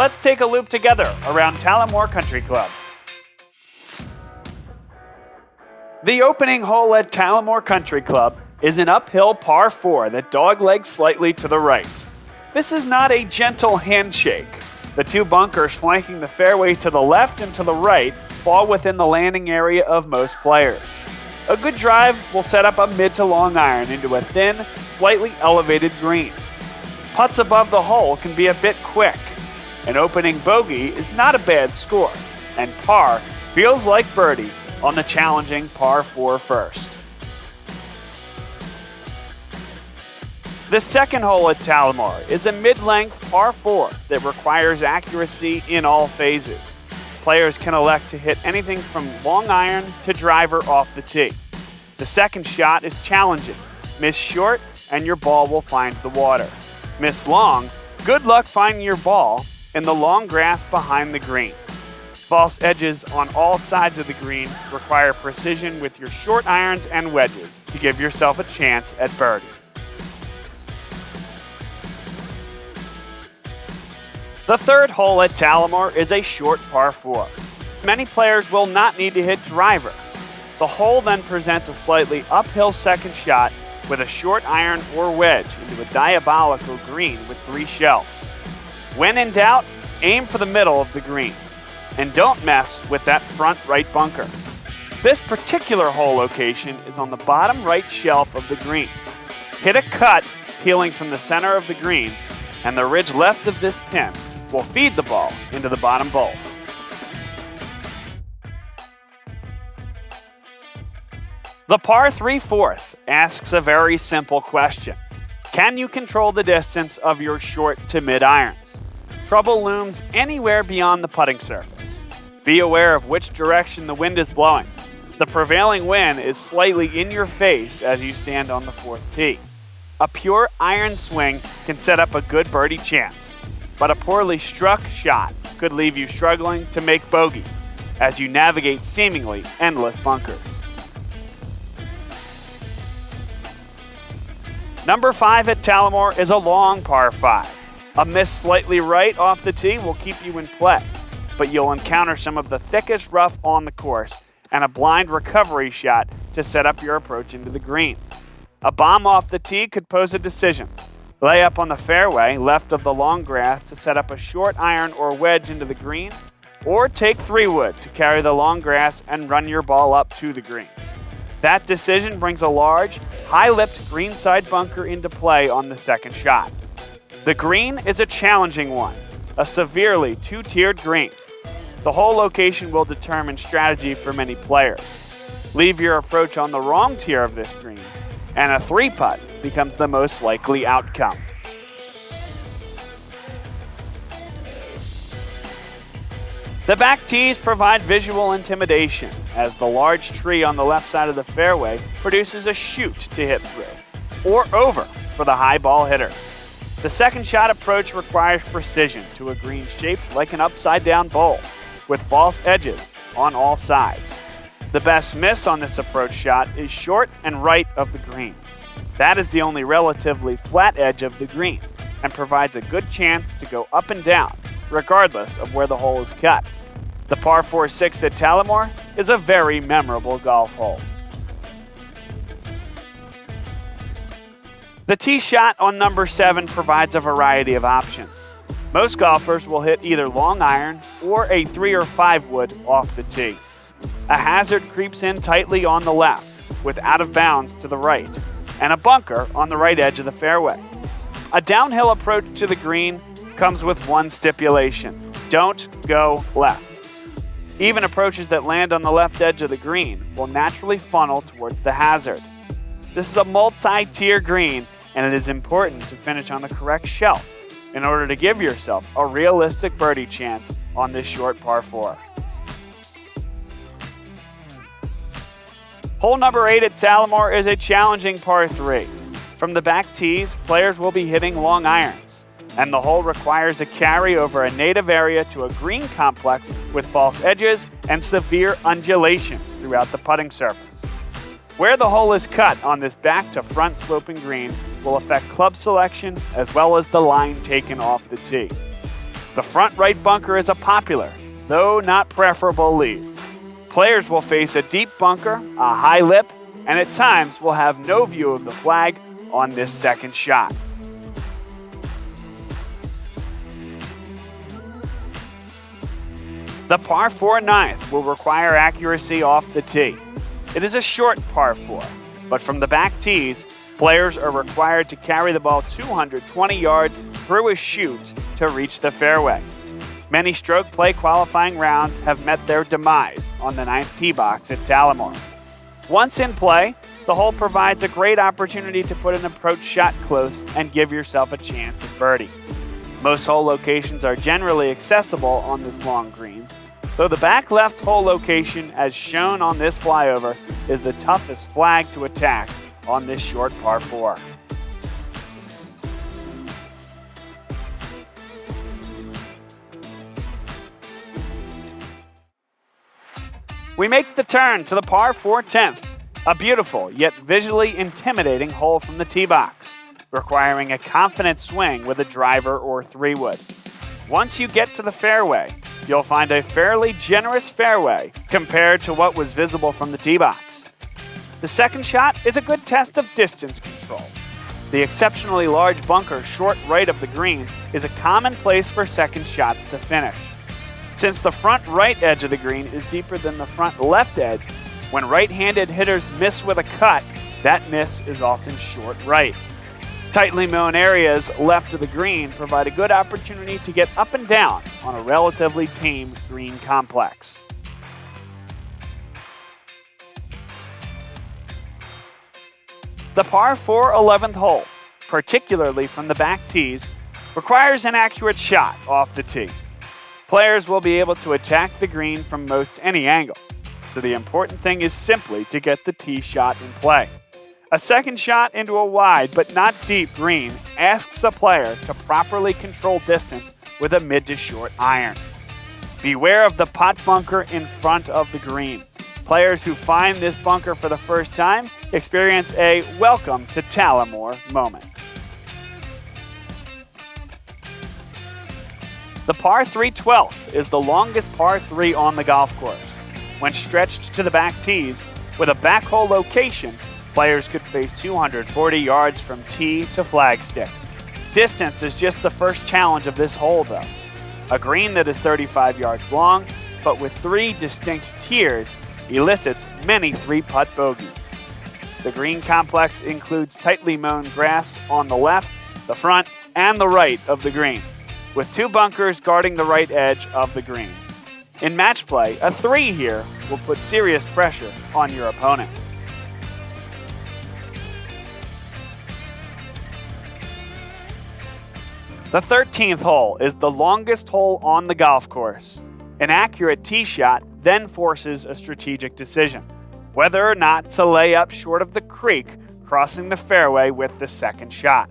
Let's take a loop together around Talamore Country Club. The opening hole at Talamore Country Club is an uphill par 4 that doglegs slightly to the right. This is not a gentle handshake. The two bunkers flanking the fairway to the left and to the right fall within the landing area of most players. A good drive will set up a mid to long iron into a thin, slightly elevated green. Putts above the hole can be a bit quick. An opening bogey is not a bad score, and par feels like birdie on the challenging par 4 first. The second hole at Talamore is a mid-length par 4 that requires accuracy in all phases. Players can elect to hit anything from long iron to driver off the tee. The second shot is challenging. Miss short and your ball will find the water. Miss long, good luck finding your ball in the long grass behind the green. False edges on all sides of the green require precision with your short irons and wedges to give yourself a chance at birdie. The third hole at Talamore is a short par 4. Many players will not need to hit driver. The hole then presents a slightly uphill second shot with a short iron or wedge into a diabolical green with 3 shells. When in doubt, aim for the middle of the green. And don't mess with that front right bunker. This particular hole location is on the bottom right shelf of the green. Hit a cut peeling from the center of the green, and the ridge left of this pin will feed the ball into the bottom bowl. The par 3 fourth asks a very simple question. Can you control the distance of your short to mid irons? Trouble looms anywhere beyond the putting surface. Be aware of which direction the wind is blowing. The prevailing wind is slightly in your face as you stand on the 4th tee. A pure iron swing can set up a good birdie chance, but a poorly struck shot could leave you struggling to make bogey as you navigate seemingly endless bunkers. Number 5 at Talamore is a long par 5. A miss slightly right off the tee will keep you in play, but you'll encounter some of the thickest rough on the course and a blind recovery shot to set up your approach into the green. A bomb off the tee could pose a decision. Lay up on the fairway left of the long grass to set up a short iron or wedge into the green, or take 3-wood to carry the long grass and run your ball up to the green. That decision brings a large, high-lipped greenside bunker into play on the second shot. The green is a challenging one, a severely 2-tiered green. The hole location will determine strategy for many players. Leave your approach on the wrong tier of this green, and a 3-putt becomes the most likely outcome. The back tees provide visual intimidation, as the large tree on the left side of the fairway produces a chute to hit through, or over for the high ball hitter. The second shot approach requires precision to a green shaped like an upside-down bowl, with false edges on all sides. The best miss on this approach shot is short and right of the green. That is the only relatively flat edge of the green, and provides a good chance to go up and down, regardless of where the hole is cut. The par 4-6 at Talamore is a very memorable golf hole. The tee shot on number 7 provides a variety of options. Most golfers will hit either long iron or a 3 or 5 wood off the tee. A hazard creeps in tightly on the left, with out of bounds to the right, and a bunker on the right edge of the fairway. A downhill approach to the green comes with one stipulation: don't go left. Even approaches that land on the left edge of the green will naturally funnel towards the hazard. This is a multi-tier green, and it is important to finish on the correct shelf in order to give yourself a realistic birdie chance on this short par 4. Hole number 8 at Talamore is a challenging par 3. From the back tees, players will be hitting long irons, and the hole requires a carry over a native area to a green complex with false edges and severe undulations throughout the putting surface. Where the hole is cut on this back to front sloping green will affect club selection as well as the line taken off the tee. The front right bunker is a popular, though not preferable lead. Players will face a deep bunker, a high lip, and at times will have no view of the flag on this second shot. The par 4 ninth will require accuracy off the tee. It is a short par 4, but from the back tees, players are required to carry the ball 220 yards through a chute to reach the fairway. Many stroke play qualifying rounds have met their demise on the 9th tee box at Talamore. Once in play, the hole provides a great opportunity to put an approach shot close and give yourself a chance at birdie. Most hole locations are generally accessible on this long green, though the back left hole location, as shown on this flyover, is the toughest flag to attack on this short par 4. We make the turn to the par 4 10th, a beautiful yet visually intimidating hole from the tee box, requiring a confident swing with a driver or 3-wood. Once you get to the fairway, you'll find a fairly generous fairway compared to what was visible from the tee box. The second shot is a good test of distance control. The exceptionally large bunker short right of the green is a common place for second shots to finish. Since the front right edge of the green is deeper than the front left edge, when right-handed hitters miss with a cut, that miss is often short right. Tightly mown areas left of the green provide a good opportunity to get up and down on a relatively tame green complex. The par 4 11th hole, particularly from the back tees, requires an accurate shot off the tee. Players will be able to attack the green from most any angle, so the important thing is simply to get the tee shot in play. A second shot into a wide but not deep green asks a player to properly control distance with a mid to short iron. Beware of the pot bunker in front of the green. Players who find this bunker for the first time experience a welcome to Talamore moment. The par 3 12th is the longest par 3 on the golf course. When stretched to the back tees, with a back hole location, players could face 240 yards from tee to flagstick. Distance is just the first challenge of this hole, though. A green that is 35 yards long, but with 3 distinct tiers, elicits many 3-putt bogeys. The green complex includes tightly mown grass on the left, the front, and the right of the green, with 2 bunkers guarding the right edge of the green. In match play, a 3 here will put serious pressure on your opponent. The 13th hole is the longest hole on the golf course. An accurate tee shot then forces a strategic decision, whether or not to lay up short of the creek crossing the fairway with the second shot.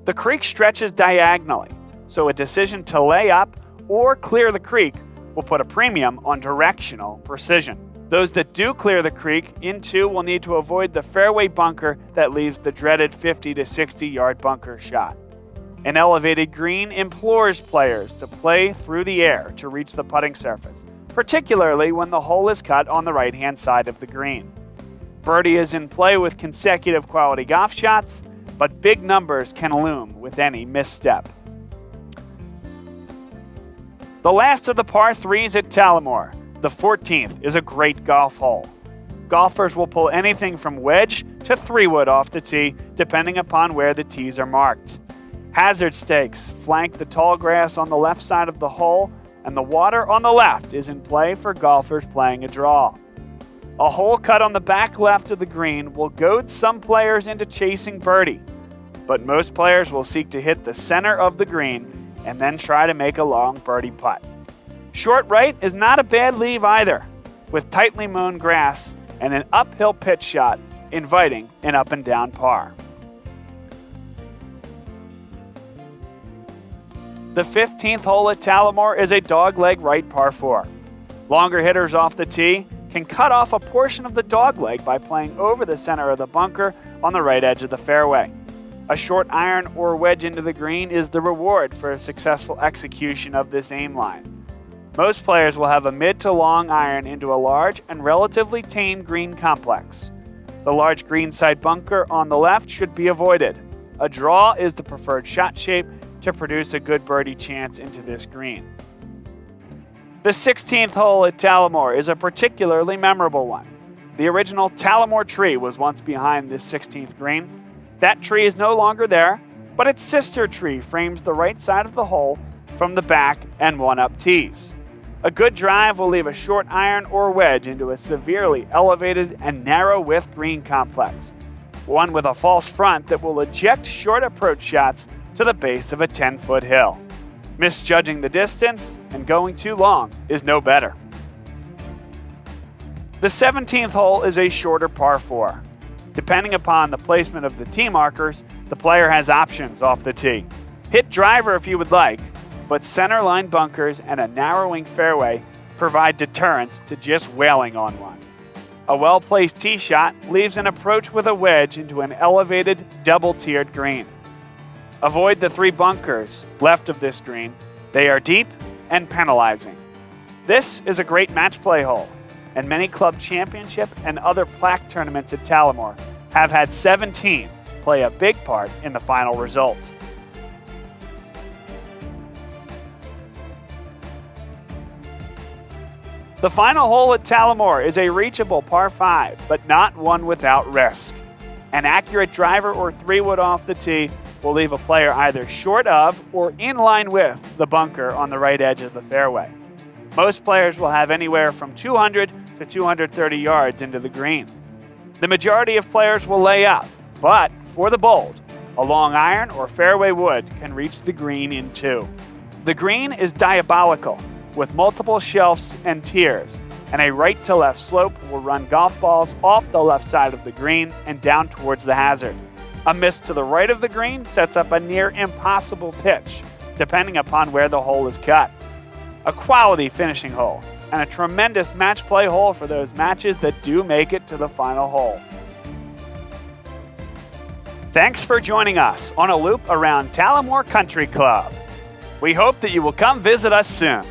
The creek stretches diagonally, so a decision to lay up or clear the creek will put a premium on directional precision. Those that do clear the creek into will need to avoid the fairway bunker that leaves the dreaded 50 to 60 yard bunker shot. An elevated green implores players to play through the air to reach the putting surface, particularly when the hole is cut on the right-hand side of the green. Birdie is in play with consecutive quality golf shots, but big numbers can loom with any misstep. The last of the par 3s at Talamore, the 14th, is a great golf hole. Golfers will pull anything from wedge to 3-wood off the tee, depending upon where the tees are marked. Hazard stakes flank the tall grass on the left side of the hole, and the water on the left is in play for golfers playing a draw. A hole cut on the back left of the green will goad some players into chasing birdie, but most players will seek to hit the center of the green and then try to make a long birdie putt. Short right is not a bad leave either, with tightly mown grass and an uphill pitch shot inviting an up and down par. The 15th hole at Talamore is a dogleg right par 4. Longer hitters off the tee can cut off a portion of the dogleg by playing over the center of the bunker on the right edge of the fairway. A short iron or wedge into the green is the reward for a successful execution of this aim line. Most players will have a mid to long iron into a large and relatively tame green complex. The large greenside bunker on the left should be avoided. A draw is the preferred shot shape to produce a good birdie chance into this green. The 16th hole at Talamore is a particularly memorable one. The original Talamore tree was once behind this 16th green. That tree is no longer there, but its sister tree frames the right side of the hole from the back and one-up tees. A good drive will leave a short iron or wedge into a severely elevated and narrow width green complex, one with a false front that will eject short approach shots to the base of a 10-foot hill. Misjudging the distance and going too long is no better. The 17th hole is a shorter par 4. Depending upon the placement of the tee markers, the player has options off the tee. Hit driver if you would like, but center line bunkers and a narrowing fairway provide deterrence to just wailing on one. A well-placed tee shot leaves an approach with a wedge into an elevated, double-tiered green. Avoid the 3 bunkers left of this green. They are deep and penalizing. This is a great match play hole, and many club championship and other plaque tournaments at Talamore have had 17 play a big part in the final result. The final hole at Talamore is a reachable par 5, but not one without risk. An accurate driver or 3-wood off the tee will leave a player either short of or in line with the bunker on the right edge of the fairway. Most players will have anywhere from 200 to 230 yards into the green. The majority of players will lay up, but for the bold, a long iron or fairway wood can reach the green in 2. The green is diabolical, with multiple shelves and tiers, and a right to left slope will run golf balls off the left side of the green and down towards the hazard. A miss to the right of the green sets up a near impossible pitch, depending upon where the hole is cut. A quality finishing hole, and a tremendous match play hole for those matches that do make it to the final hole. Thanks for joining us on a loop around Talamore Country Club. We hope that you will come visit us soon.